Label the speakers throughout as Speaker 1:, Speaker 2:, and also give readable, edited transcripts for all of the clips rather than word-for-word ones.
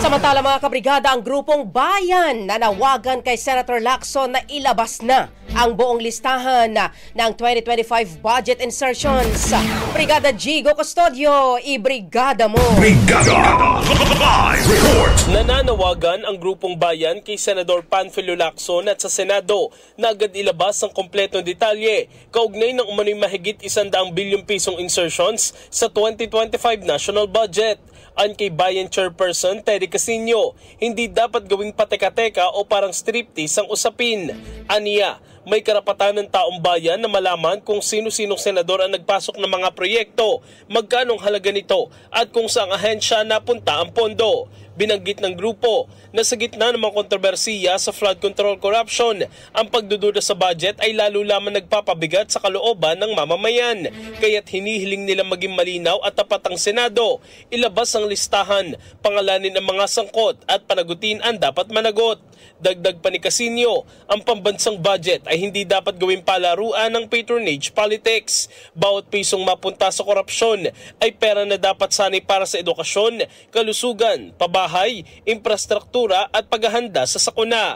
Speaker 1: Samantala mga kabrigada, ang grupong Bayan nanawagan kay Senator Lacson na ilabas na ang buong listahan ng 2025 budget insertions. Brigada Jigo Custodio, ibrigada mo!
Speaker 2: Brigada! Live report!
Speaker 3: Nananawagan ang grupong Bayan kay Senador Panfilo Lacson at sa Senado na agad ilabas ang kompletong detalye kaugnay ng umano'y mahigit 100 bilyong pisong insertions sa 2025 national budget. An kay Bayan Chairperson Teddy Casino, hindi dapat gawing pateka-teka o parang striptease ang usapin. Aniya, may karapatan ng taong bayan na malaman kung sino-sinong senador ang nagpasok ng mga proyekto, magkanong halaga nito at kung saang ahensya napunta ang pondo. Binanggit ng grupo na sa gitna ng mga kontrobersiya sa flood control corruption, ang pagdududa sa budget ay lalo lamang nagpapabigat sa kalooban ng mamamayan. Kaya't hinihiling nila maging malinaw at tapat ang Senado, ilabas ang listahan, pangalanin ang mga sangkot at panagutin ang dapat managot. Dagdag pa ni Casino, ang pambansang budget ay hindi dapat gawing palaruan ng patronage politics. Bawat pisong mapunta sa korupsyon ay pera na dapat sanay para sa edukasyon, kalusugan, pabahay, infrastruktura at paghahanda sa sakuna.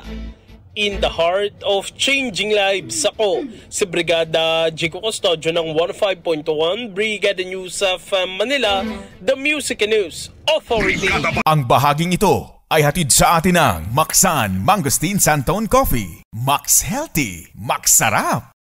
Speaker 3: In the heart of changing lives, ako si Brigada Jigo Custodio ng 15.1 Brigada News of Manila, the Music and News Authority.
Speaker 2: Ang bahaging ito ay hatid sa atin ng Maxan Mangosteen Santon Coffee. Max Healthy, Max Sarap.